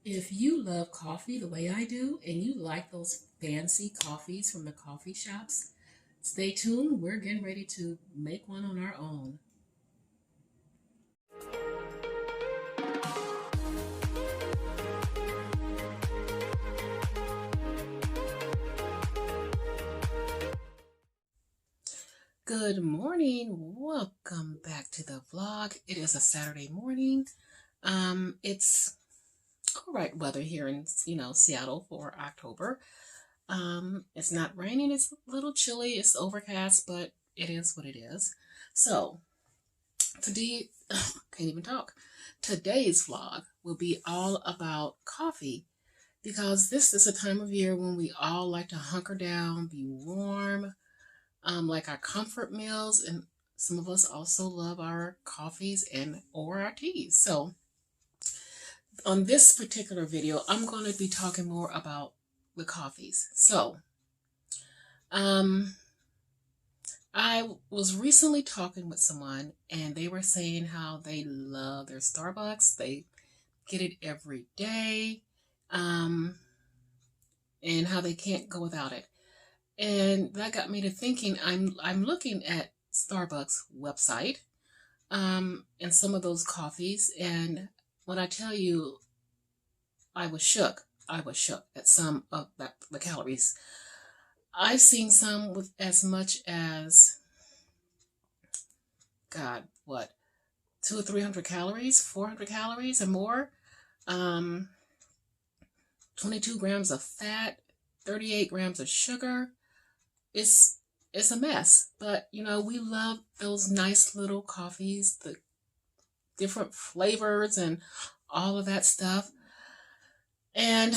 If you love coffee the way I do and you like those fancy coffees from the coffee shops, stay tuned. We're getting ready to make one on our own. Good morning. Welcome back to the vlog. It is a Saturday morning. It's all right weather here in Seattle for October. It's not raining, it's a little chilly, it's overcast, but it is what it is. So today, can't even talk. Today's vlog will be all about coffee because this is a time of year when we all like to hunker down, be warm, like our comfort meals, and some of us also love our coffees and or our teas. So on this particular video, I'm going to be talking more about the coffees. So, I was recently talking with someone and they were saying how they love their Starbucks. They get it every day, and how they can't go without it. And that got me to thinking, I'm looking at Starbucks website, and some of those coffees, and when I tell you I was shook at some of the calories. I've seen some with as much as, God, what, 200 or 300 calories, 400 calories or more, 22 grams of fat, 38 grams of sugar. It's a mess, but we love those nice little coffees, the different flavors and all of that stuff. And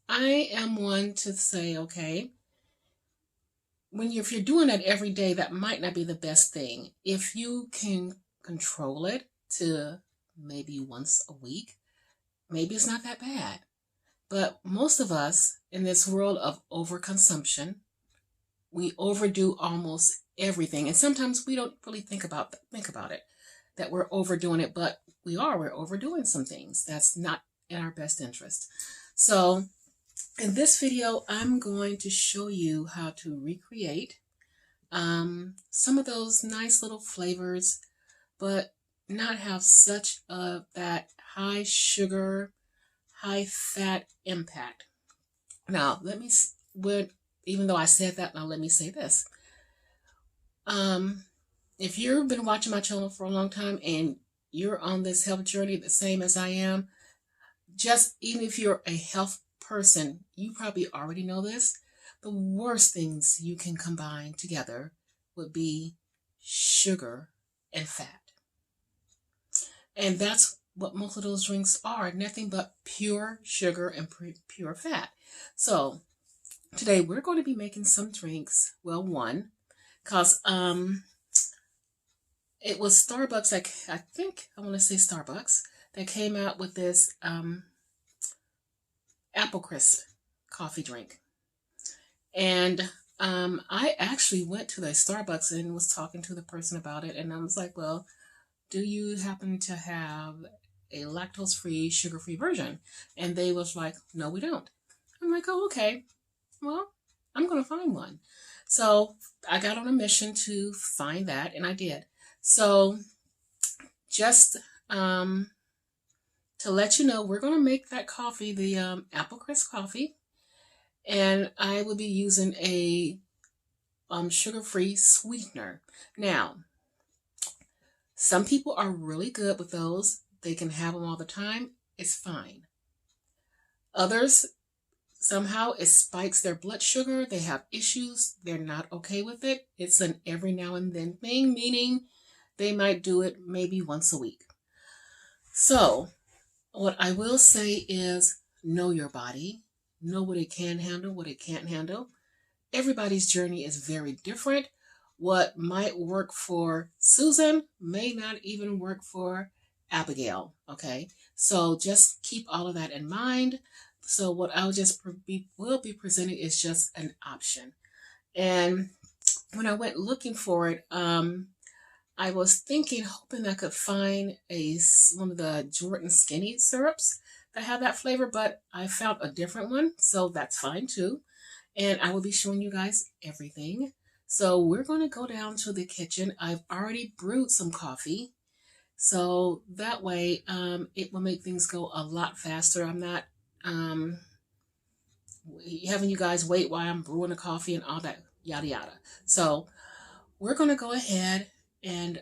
I am one to say, okay, if you're doing that every day, that might not be the best thing. If you can control it to maybe once a week, maybe it's not that bad. But most of us in this world of overconsumption, we overdo almost everything. And sometimes we don't really think about it, that we're overdoing it, but we're overdoing some things. That's not in our best interest. So in this video, I'm going to show you how to recreate some of those nice little flavors, but not have such that high sugar, high fat impact. Now, even though I said that, now let me say this. If you've been watching my channel for a long time and you're on this health journey the same as I am, even if you're a health person, you probably already know this. The worst things you can combine together would be sugar and fat. And that's what most of those drinks are, nothing but pure sugar and pure fat. So today we're going to be making some drinks. Well, one, because it was Starbucks, I want to say Starbucks, that came out with this apple crisp coffee drink. And I actually went to the Starbucks and was talking to the person about it, and I was like, well, do you happen to have a lactose-free, sugar-free version? And they was like, no, we don't. I'm like, oh, okay. Well, I'm going to find one. So I got on a mission to find that, and I did. So just to let you know, we're going to make that coffee, the apple crisp coffee, and I will be using a sugar-free sweetener. Now, some people are really good with those. They can have them all the time. It's fine. Others, somehow it spikes their blood sugar. They have issues. They're not okay with it. It's an every now and then thing, meaning they might do it maybe once a week. So what I will say is know your body, know what it can handle, what it can't handle. Everybody's journey is very different. What might work for Susan may not even work for Abigail, okay? So just keep all of that in mind. So what I'll will be presenting is just an option. And when I went looking for it, I was hoping I could find one of the Jordan Skinny syrups, that have that flavor, but I found a different one, so that's fine too. And I will be showing you guys everything. So we're going to go down to the kitchen. I've already brewed some coffee, so that way it will make things go a lot faster. I'm not um, having you guys wait while I'm brewing the coffee and all that yada yada. So we're going to go ahead and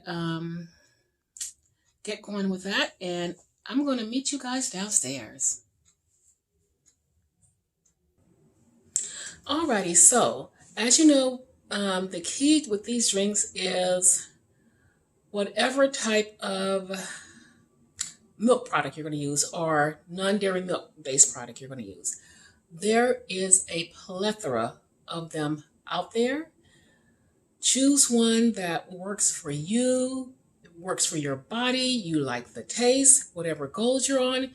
get going with that, and I'm going to meet you guys downstairs. Alrighty, so as you know, the key with these drinks is whatever type of milk product you're going to use or non-dairy milk based product you're going to use. There is a plethora of them out there. Choose one that works for you, works for your body, you like the taste, whatever goals you're on,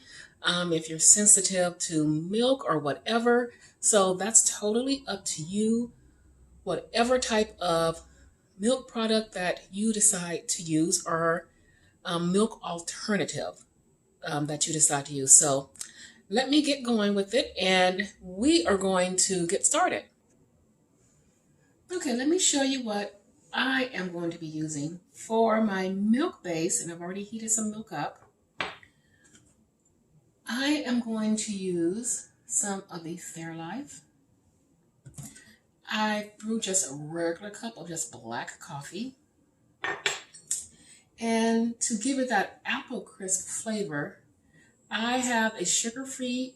if you're sensitive to milk or whatever. So that's totally up to you. Whatever type of milk product that you decide to use or milk alternative that you decide to use. So let me get going with it and we are going to get started. Okay, let me show you what I am going to be using for my milk base, and I've already heated some milk up. I am going to use some of the Fairlife. I brewed just a regular cup of just black coffee. And to give it that apple crisp flavor, I have a sugar-free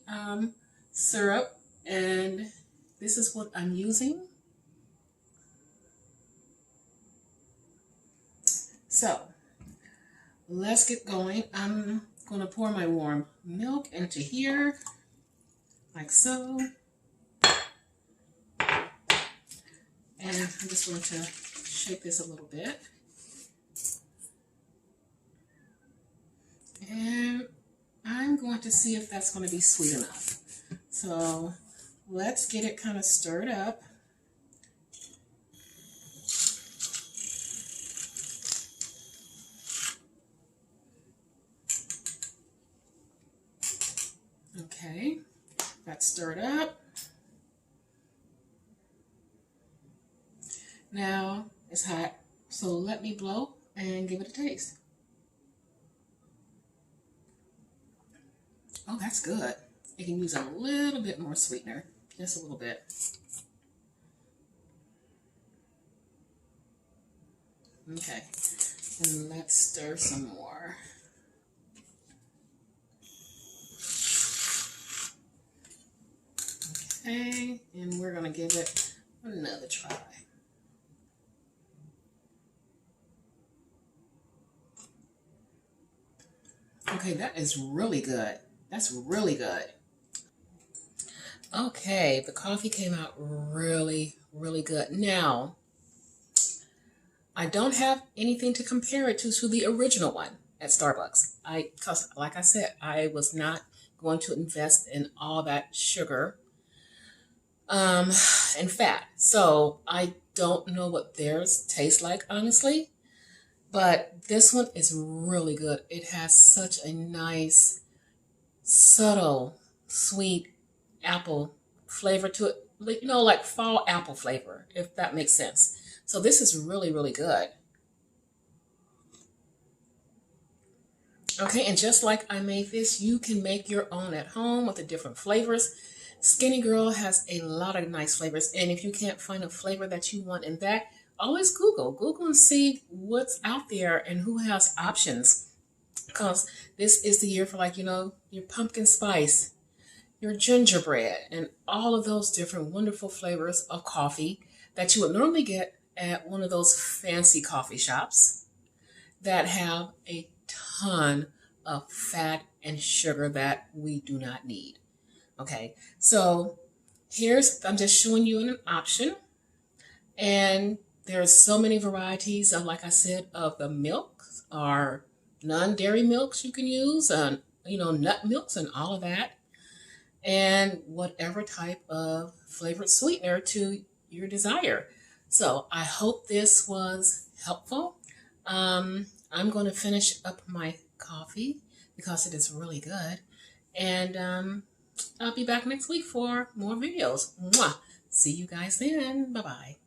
syrup, and this is what I'm using. So let's get going. I'm going to pour my warm milk into here, like so. And I'm just going to shake this a little bit. And I'm going to see if that's going to be sweet enough. So let's get it kind of stirred up. Okay, that's stirred up. Now it's hot, so let me blow and give it a taste. Oh, that's good. You can use a little bit more sweetener, just a little bit. Okay, and let's stir some more. Okay, and we're going to give it another try. Okay, that is really good. That's really good. Okay, the coffee came out really, really good. Now, I don't have anything to compare it to the original one at Starbucks. Because like I said, I was not going to invest in all that sugar and fat. So I don't know what theirs tastes like, honestly. But this one is really good. It has such a nice, subtle, sweet apple flavor to it. You know, like fall apple flavor, if that makes sense. So this is really, really good. Okay, and just like I made this, you can make your own at home with the different flavors. Skinny Girl has a lot of nice flavors, and if you can't find a flavor that you want in that, always Google and see what's out there and who has options. Because this is the year for, like, you know, your pumpkin spice, your gingerbread, and all of those different wonderful flavors of coffee that you would normally get at one of those fancy coffee shops that have a ton of fat and sugar that we do not need. Okay, so I'm just showing you an option, and there's so many varieties of, like I said, of the milks or non-dairy milks you can use, and you know, nut milks and all of that, and whatever type of flavored sweetener to your desire. So I hope this was helpful. I'm going to finish up my coffee because it is really good, And I'll be back next week for more videos. Mwah! See you guys then. Bye-bye.